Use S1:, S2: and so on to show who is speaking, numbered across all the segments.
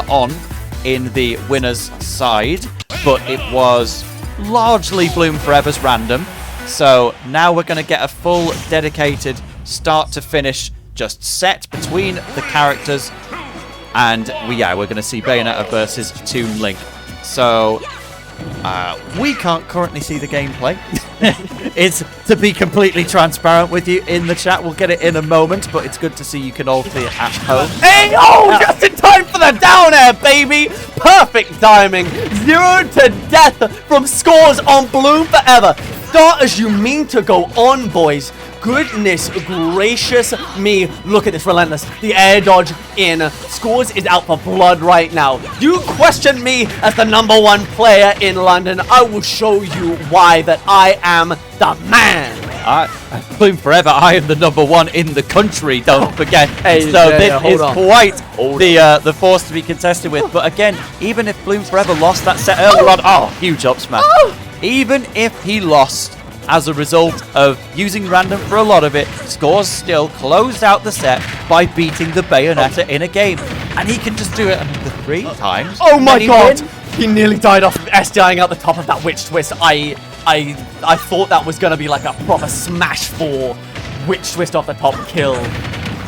S1: on in the winner's side, but it was largely Bloom4Eva's random. So now we're going to get a full dedicated start to finish just set between the characters, and we're going to see Bayonetta versus Toon Link. So we can't currently see the gameplay. It's to be completely transparent with you in the chat. We'll get it in a moment, but it's good to see you can all see it at home.
S2: Hey, oh, just in time for the down air, baby! Perfect timing. 0 to death from Skaws on Bloom4Eva. Start as you mean to go on, boys. Goodness gracious me. Look at this relentless. The air dodge in. Skaws is out for blood right now. You question me as the #1 player in London. I will show you why that I am the man.
S1: Bloom4Eva, I am the #1 in the country, don't forget.
S2: Hey,
S1: so this is
S2: on.
S1: quite the force to be contested with. But again, even if Bloom4Eva lost that set earlier on, huge up smash. Even if he lost as a result of using random for a lot of it, Skaws still closed out the set by beating the Bayonetta in a game. And he can just do it another 3 times.
S2: Oh my god! He nearly died off SDIing out the top of that witch twist. I thought that was gonna be like a proper smash 4 witch twist off the top kill.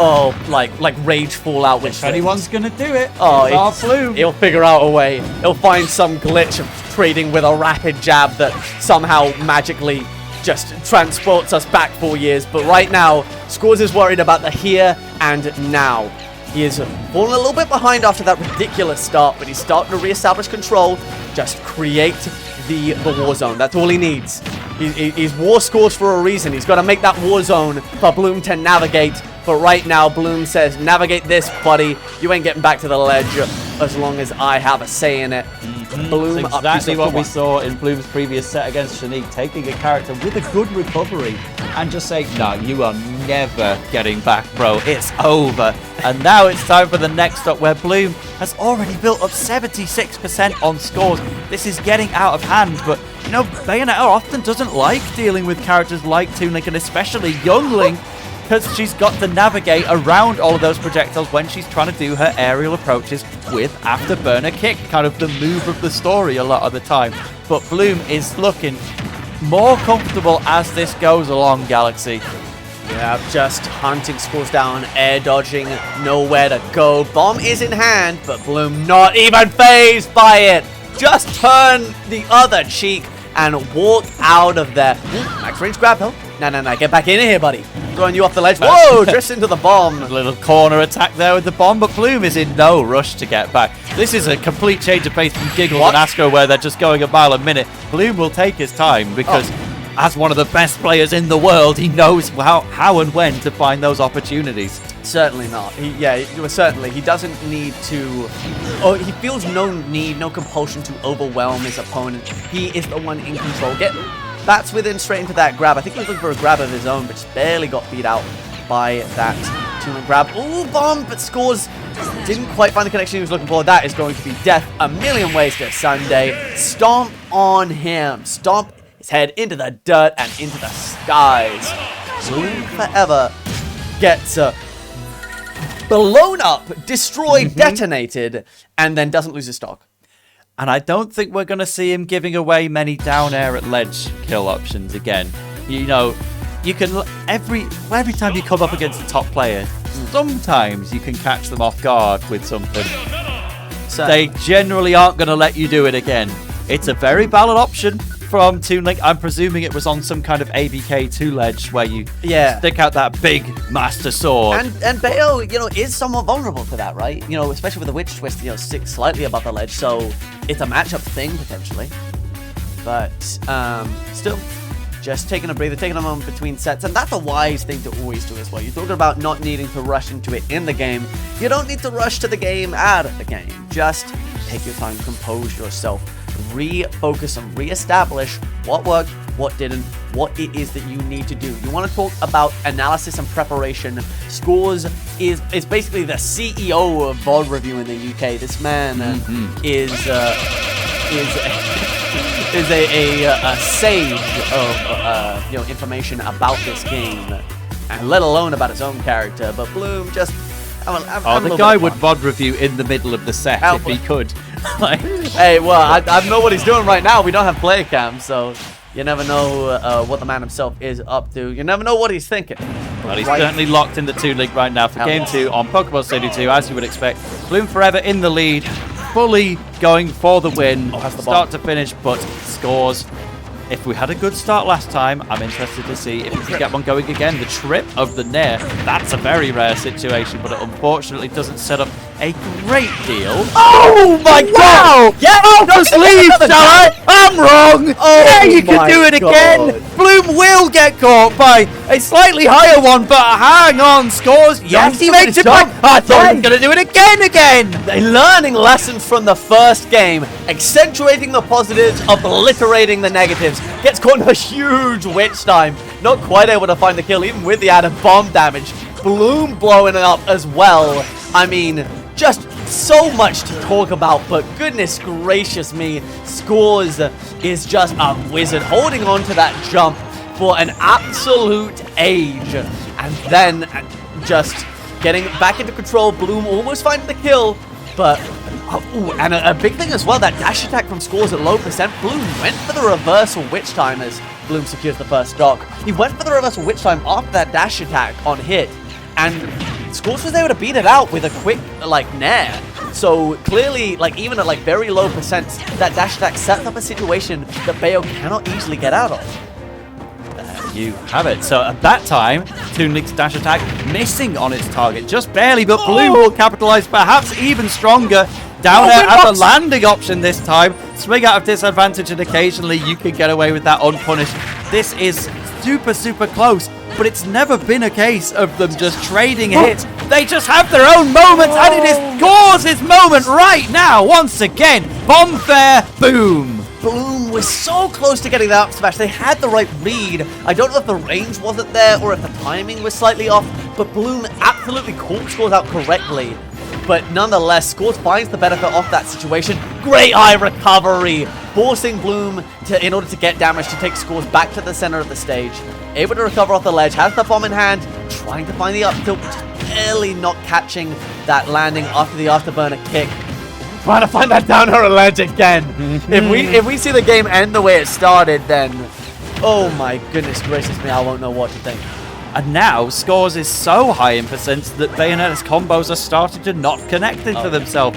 S2: Oh, like rage fallout witch twist.
S1: If anyone's gonna do it,
S2: oh,
S1: it's our Bloom.
S2: He'll figure out a way. He'll find some glitch of trading with a rapid jab that somehow magically just transports us back 4 years. But right now, Skaws is worried about the here and now. He is falling a little bit behind after that ridiculous start, but he's starting to reestablish control. Just create the war zone. That's all he needs. He's war Skaws for a reason. He's got to make that war zone for Bloom to navigate. But right now, Bloom says, navigate this, buddy. You ain't getting back to the ledge as long as I have a say in it. Bloom
S1: That's exactly what we saw in Bloom's previous set against Shanique, taking a character with a good recovery and just saying, no, you are never getting back, bro. It's over. And now it's time for the next up, where Bloom has already built up 76% on Skaws. This is getting out of hand, but you know, Bayonetta often doesn't like dealing with characters like Toon Link, and especially young Link, because she's got to navigate around all of those projectiles when she's trying to do her aerial approaches with Afterburner Kick, kind of the move of the story a lot of the time. But Bloom is looking more comfortable as this goes along, Galaxy.
S2: Yeah, just hunting Skaws down, air dodging, nowhere to go. Bomb is in hand, but Bloom not even phased by it. Just turn the other cheek and walk out of there. Max range grab, though. No, get back in here, buddy. Throwing you off the ledge. Whoa, drifts into the bomb.
S1: A little corner attack there with the bomb, but Bloom is in no rush to get back. This is a complete change of pace from Giggles and Astro, where they're just going a mile a minute. Bloom will take his time because as one of the best players in the world, he knows how and when to find those opportunities.
S2: Certainly not. Certainly. He doesn't need to... Oh, he feels no need, no compulsion to overwhelm his opponent. He is the one in control. Bats within straight into that grab. I think he was looking for a grab of his own, but just barely got beat out by that Toon Link grab. Ooh, bomb, but Skaws didn't quite find the connection he was looking for. That is going to be death a million ways to Sunday. Stomp on him. Stomp his head into the dirt and into the skies. Bloom4Eva gets blown up, destroyed, detonated, and then doesn't lose his stock.
S1: And I don't think we're going to see him giving away many down air at ledge kill options again. You know, you can every time you come up against a top player, sometimes you can catch them off guard with something. So they generally aren't going to let you do it again. It's a very valid option from Toon Link. I'm presuming it was on some kind of ABK 2 ledge where you stick out that big master sword.
S2: And Bayo, is somewhat vulnerable to that, right? Especially with the witch twist, sits slightly above the ledge, so it's a matchup thing potentially. But still, just taking a breather, taking a moment between sets, and that's a wise thing to always do as well. You're talking about not needing to rush into it in the game. You don't need to rush to the game out of the game. Just take your time, compose yourself, refocus and reestablish what worked, what didn't, what it is that you need to do. You want to talk about analysis and preparation. Skaws is basically the CEO of VOD review in the UK. This man is a sage of information about this game, and let alone about his own character. But Bloom just
S1: The guy would VOD review in the middle of the set if he could. Like,
S2: hey, well, I know what he's doing right now. We don't have player cam, so you never know what the man himself is up to. You never know what he's thinking.
S1: Well, he's currently locked in the Toon League right now for Game 2 on Pokemon Stadium 2, as you would expect. Bloom4Eva in the lead, fully going for the win, start to finish, but Skaws. If we had a good start last time, I'm interested to see if we can get one going again. The trip of the Nair, that's a very rare situation, but it unfortunately doesn't set up a great deal.
S2: Oh my god!
S1: Yeah, just leave, shall I? I'm wrong!
S2: Oh,
S1: yeah, you can do it again! Bloom will get caught by a slightly higher one, but hang on, Skaws. Yes, he makes it back. I thought he was going to do it again!
S2: A learning lesson from the first game, accentuating the positives, obliterating the negatives. Gets caught in a huge witch time. Not quite able to find the kill, even with the added bomb damage. Bloom blowing it up as well. I mean, just so much to talk about, but goodness gracious me, Skaws is just a wizard, holding on to that jump for an absolute age. And then just getting back into control. Bloom almost finding the kill, but... and a big thing as well, that dash attack from Skaws at low percent. Bloom went for the reversal witch time as Bloom secures the first stock. He went for the reversal witch time after that dash attack on hit, and Skaws was able to beat it out with a quick, like, nair. So clearly, like, even at, like, very low percent, that dash attack sets up a situation that Bayo cannot easily get out of.
S1: You have it. So at that time, Toon League's dash attack missing on its target, just barely, but Bloom will capitalize perhaps even stronger. Down air as a landing option this time. Swing out of disadvantage, and occasionally you can get away with that unpunished. This is super, super close, but it's never been a case of them just trading hits. They just have their own moments, and it is Skaws' moment right now. Once again, bomb fair, boom.
S2: Bloom was so close to getting that up smash. They had the right read. I don't know if the range wasn't there or if the timing was slightly off, but Bloom absolutely caught Skaws out correctly. But nonetheless, Skaws finds the benefit of that situation. Great eye recovery, forcing Bloom in order to get damage to take Skaws back to the center of the stage. Able to recover off the ledge, has the bomb in hand, trying to find the up tilt, just barely not catching that landing after the afterburner kick. Trying to find that down her ledge again. If we see the game end the way it started, then oh my goodness gracious me, I won't know what to think.
S1: And now, Skaws is so high in percent that Bayonetta's combos are starting to not connect into themselves.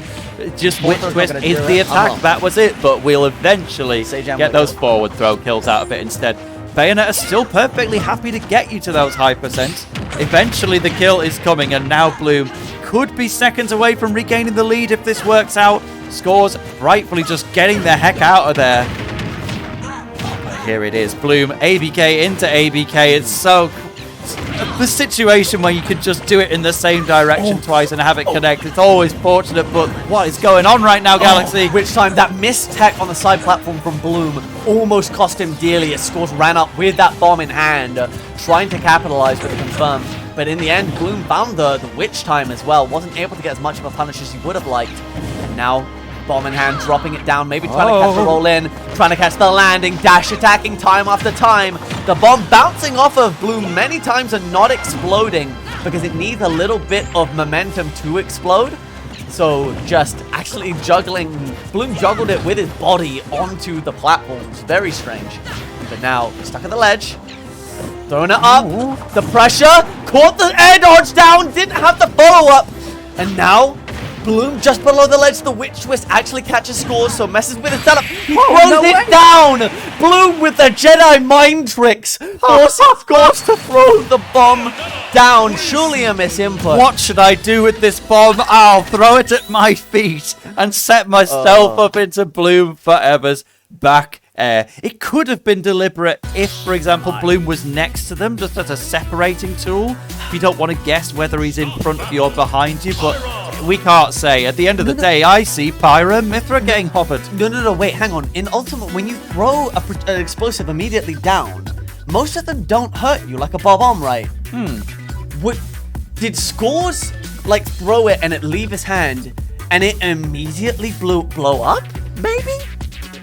S1: Just Witch Twist is the attack, that was it, but we'll eventually get those forward throw kills out of it instead. Bayonetta's still perfectly happy to get you to those high percents. Eventually the kill is coming, and now Bloom could be seconds away from regaining the lead if this works out. Skaws rightfully just getting the heck out of there. Oh, but here it is. Bloom, ABK into ABK. It's so... the situation where you could just do it in the same direction twice and have it connect. It's always fortunate, but what is going on right now, Galaxy?
S2: Which time that missed tech on the side platform from Bloom almost cost him dearly as Skaws ran up with that bomb in hand, trying to capitalize with the confirm. But in the end, Bloom found the witch time as well. Wasn't able to get as much of a punish as he would have liked. And now, bomb in hand, dropping it down, maybe trying to catch the roll in, trying to catch the landing, dash attacking time after time. The bomb bouncing off of Bloom many times and not exploding because it needs a little bit of momentum to explode. So just actually juggling, Bloom juggled it with his body onto the platforms. Very strange. But now, stuck at the ledge. Throwing it up, the pressure, caught the air dodge down, didn't have the follow-up, and now Bloom just below the ledge, the witch twist actually catches Skaws, so messes with his setup, he throws it down! Bloom with the Jedi mind tricks, forces Skaws to throw the bomb down, surely a misinput.
S1: What should I do with this bomb? I'll throw it at my feet and set myself up into Bloom4Eva's back air. It could have been deliberate if, for example, Bloom was next to them, just as a separating tool. If you don't want to guess whether he's in front of you or behind you, but we can't say. At the end of the day, I see Pyra and Mythra getting hovered.
S2: No, wait, hang on. In Ultimate, when you throw an explosive immediately down, most of them don't hurt you, like a bomb, right? Did Skaws, like, throw it and it leave his hand, and it immediately blow up, maybe?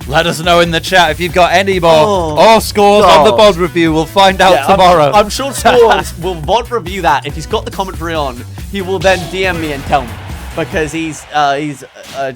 S1: Let us know in the chat if you've got any more scores on the VOD review. We'll find out tomorrow.
S2: I'm sure Skaws will VOD review that. If he's got the commentary on, he will then DM me and tell me, because he's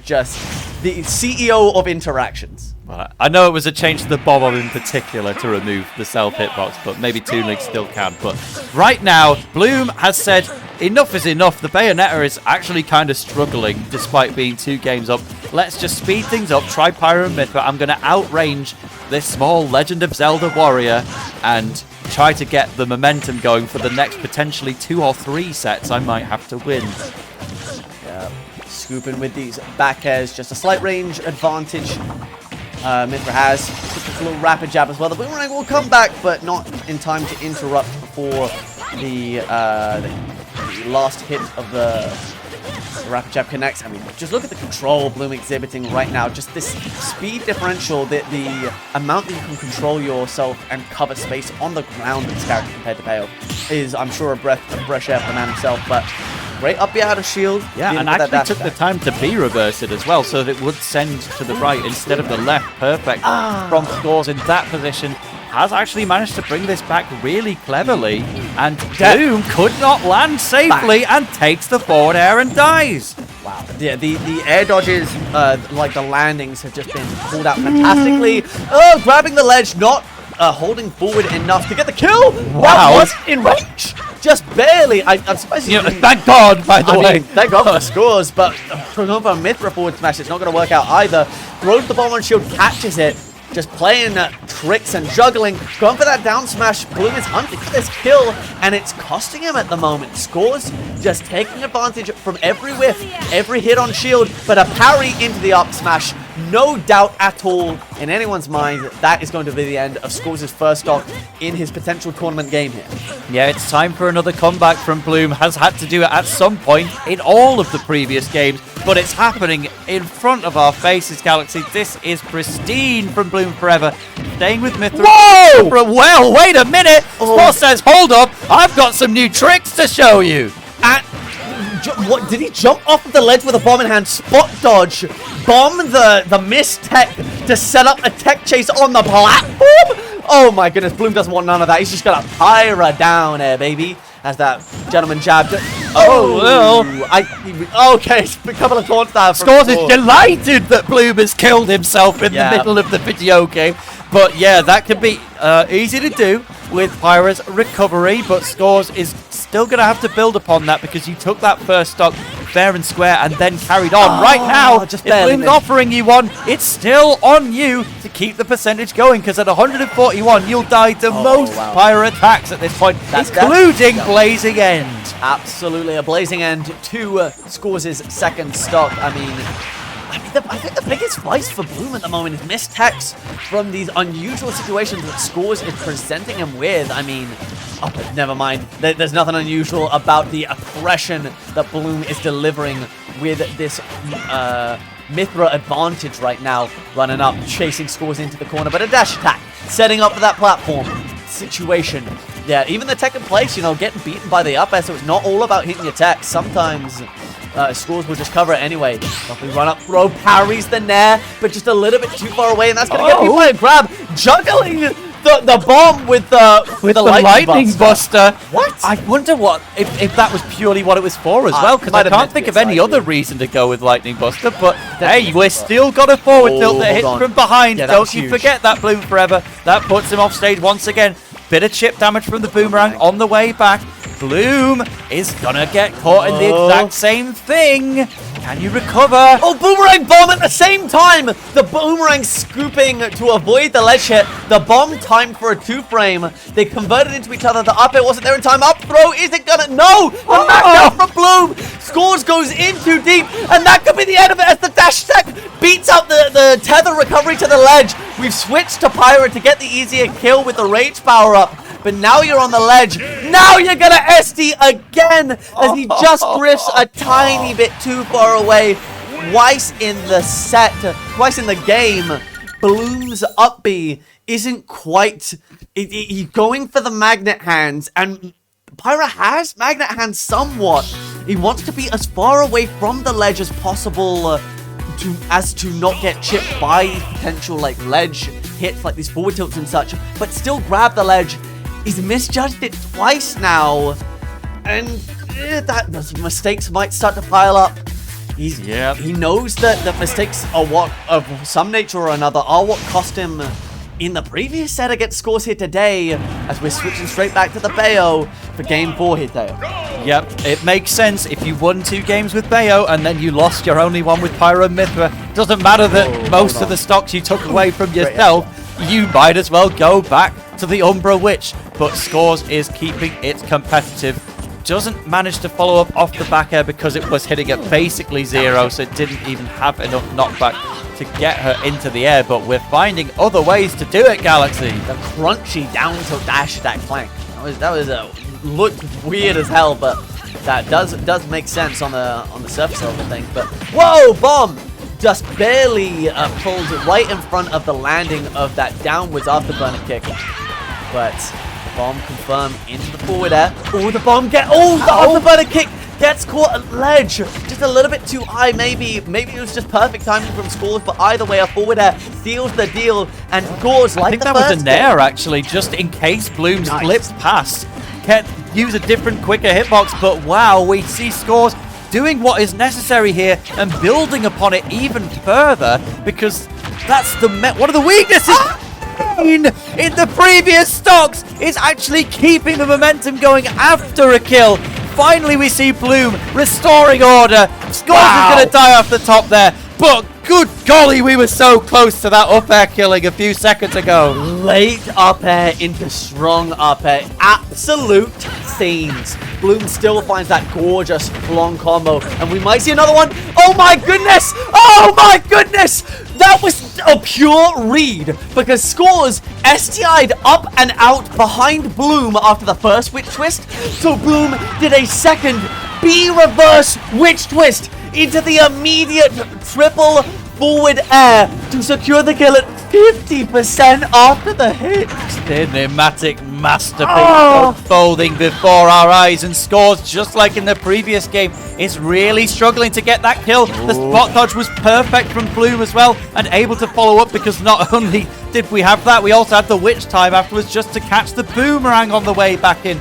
S2: just the CEO of interactions.
S1: Well, I know it was a change to the bomb in particular to remove the self hitbox, but maybe Toon League still can. But right now, Bloom has said enough is enough. The Bayonetta is actually kind of struggling despite being 2 games up. Let's just speed things up, try Pyro and Mid, but I'm going to outrange this small Legend of Zelda warrior and try to get the momentum going for the next potentially 2 or 3 sets I might have to win.
S2: Yeah, scooping with these back airs, just a slight range advantage. Mithra has a little rapid jab as well. The boomerang will come back, but not in time to interrupt before the last hit of the rapid jab connects. I mean, just look at the control Bloom exhibiting right now. Just this speed differential, the amount that you can control yourself and cover space on the ground with this character compared to Bayo is, I'm sure, a breath of fresh air for man himself. But great up behind of shield.
S1: Yeah, and actually took the time to be reversed as well, so that it would send to the right instead of the left. Perfect from Skaws in that position. Has actually managed to bring this back really cleverly, and Bloom could not land safely and takes the forward air and dies.
S2: Wow. Yeah, the air dodges, like the landings, have just been pulled out fantastically. Oh, grabbing the ledge, not holding forward enough to get the kill.
S1: Wow.
S2: That was in range. Just barely. I'm surprised.
S1: Thank God, by the way.
S2: Thank God for Scores, but going for a Mithra forward smash, it's not going to work out either. Throws the bomb on shield, catches it. Just playing tricks and juggling. Going for that down smash. Bloom is hunting for this kill, and it's costing him at the moment. Scores just taking advantage from every whiff, every hit on shield, but a parry into the up smash. No doubt at all in anyone's mind that is going to be the end of Scores' first stock in his potential tournament game here.
S1: Yeah, it's time for another comeback from Bloom. Has had to do it at some point in all of the previous games, but it's happening in front of our faces, Galaxy. This is pristine from Bloom4Eva. Staying with Mithra. Whoa! Well, wait a minute. Spot says, hold up. I've got some new tricks to show you.
S2: What, did he jump off of the ledge with a bomb in hand, spot dodge, bomb the missed tech to set up a tech chase on the platform? Oh my goodness, Bloom doesn't want none of that. He's just got a Pyra down there, baby. As that gentleman jabbed. Okay, a couple of taunts there.
S1: Skaws is delighted that Bloom has killed himself in the middle of the video game. But yeah, that can be easy to do with Pyra's recovery, but Skaws is still going to have to build upon that because you took that first stock fair and square and then carried on. Right now, if Bloom's offering you one, it's still on you to keep the percentage going, because at 141, you'll die to most Pyra attacks at this point, including Blazing End.
S2: Absolutely, a Blazing End to Scores' second stock. I think the biggest vice for Bloom at the moment is missed techs from these unusual situations that Scores is presenting him with. I mean, but never mind. There's nothing unusual about the aggression that Bloom is delivering with this Mithra advantage right now. Running up, chasing Scores into the corner, but a dash attack, setting up for that platform situation. Yeah, even the tech in place, getting beaten by the up air, so it's not all about hitting your tech. Sometimes Scores will just cover it anyway. Lovely run up throw, parries the nair, but just a little bit too far away, and that's going to get people a grab. Juggling the bomb with the lightning buster.
S1: What? I wonder if that was purely what it was for as well, because I can't think of any other reason to go with lightning buster. But hey, we're still got a forward tilt that hits from behind. Don't you forget that, Bloom4Eva. That puts him off stage once again. Bit of chip damage from the boomerang on the way back. Bloom is gonna get caught in the exact same thing. Can you recover?
S2: Oh, boomerang bomb at the same time! The boomerang scooping to avoid the ledge hit. The bomb timed for a 2-frame. They converted into each other. The up air wasn't there in time. Up throw isn't gonna... No! The knockdown from Bloom! Scores goes in too deep, and that could be the end of it as the dash attack beats out the tether recovery to the ledge. We've switched to Pyra to get the easier kill with the rage power up. But now you're on the ledge. Now you're going to SD again as he just drifts a tiny bit too far away. Twice in the set, twice in the game, Bloom's up B isn't quite... He's going for the magnet hands, and Pyra has magnet hands somewhat. He wants to be as far away from the ledge as possible to not get chipped by potential ledge hits like these forward tilts and such, but still grab the ledge. He's misjudged it twice now, and those mistakes might start to pile up. He knows that mistakes are what, of some nature or another, are what cost him in the previous set against Skaws here today, as we're switching straight back to the Bayo for game 4 here today.
S1: Yep, it makes sense. If you won 2 games with Bayo and then you lost your only one with Pyro Mithra, doesn't matter that most of the stocks you took away from yourself, you might as well go back to the Umbra Witch. But Skaws is keeping it competitive. Doesn't manage to follow up off the back air because it was hitting at basically 0, so it didn't even have enough knockback to get her into the air. But we're finding other ways to do it, Galaxy.
S2: The crunchy down tilt dash attack flank. That was looked weird as hell, but that does make sense on the surface level thing. But whoa, bomb! Just barely pulled right in front of the landing of that downwards afterburner kick. But the bomb confirmed into the forward air. Oh, the bomb the afterburner kick gets caught at ledge. Just a little bit too high, maybe it was just perfect timing from Skaws, but either way, a forward air seals the deal, and Skaws, like
S1: I think that was a nair, actually, just in case Bloom slipped past. Can't use a different, quicker hitbox, but wow, we see Skaws doing what is necessary here and building upon it even further, because that's one of the weaknesses in the previous stocks is actually keeping the momentum going after a kill. Finally, we see Bloom restoring order. Skaws is going to die off the top there, but good golly, we were so close to that up air killing a few seconds ago.
S2: Late up air into strong up air. Absolute scenes. Bloom still finds that gorgeous long combo, and we might see another one. Oh my goodness! Oh my goodness! That was a pure read, because Skaws STI'd up and out behind Bloom after the first witch twist. So Bloom did a second B reverse witch twist into the immediate triple forward air to secure the kill at 50% after the hit.
S1: Cinematic masterpiece unfolding before our eyes, and Skaws, just like in the previous game, is really struggling to get that kill. The spot dodge was perfect from Bloom as well, and able to follow up, because not only did we have that, we also had the witch time afterwards just to catch the boomerang on the way back in.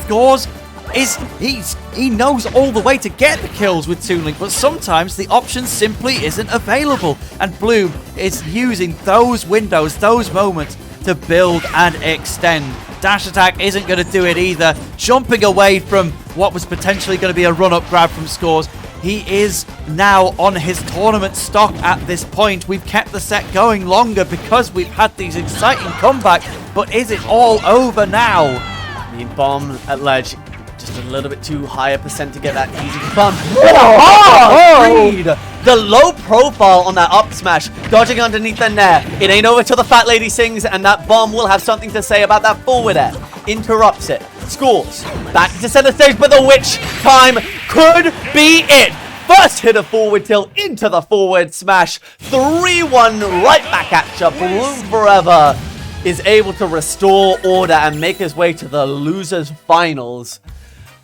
S1: Skaws he knows all the way to get the kills with Toon Link, but sometimes the option simply isn't available, and Bloom is using those windows, those moments, to build and extend. Dash attack isn't going to do it either. Jumping away from what was potentially going to be a run-up grab from Skaws. He is now on his tournament stock at this point. We've kept the set going longer because we've had these exciting comebacks, but is it all over now?
S2: I mean, bomb at ledge. Just a little bit too high a percent to get that easy confirm. Read! The low profile on that up smash, dodging underneath the nair. It ain't over till the fat lady sings, and that bomb will have something to say about that forward air. Interrupts it. Skaws back to center stage, but the witch time could be it. First hit of forward tilt into the forward smash. 3-1 right back at ya. Bloom4Eva is able to restore order and make his way to the losers finals.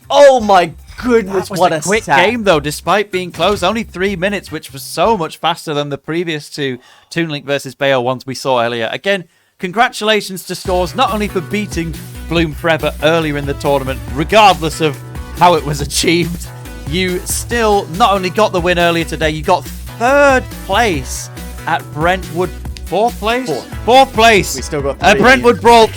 S2: Oh my goodness, what a
S1: quick game though, despite being close. Only 3 minutes, which was so much faster than the previous two Toon Link versus Bayo ones we saw earlier. Again, congratulations to Skaws, not only for beating Bloom4Eva earlier in the tournament, regardless of how it was achieved. You still not only got the win earlier today, you got 3rd place at Brentwood. 4th place? 4th place.
S2: We still got
S1: Brentwood Brawl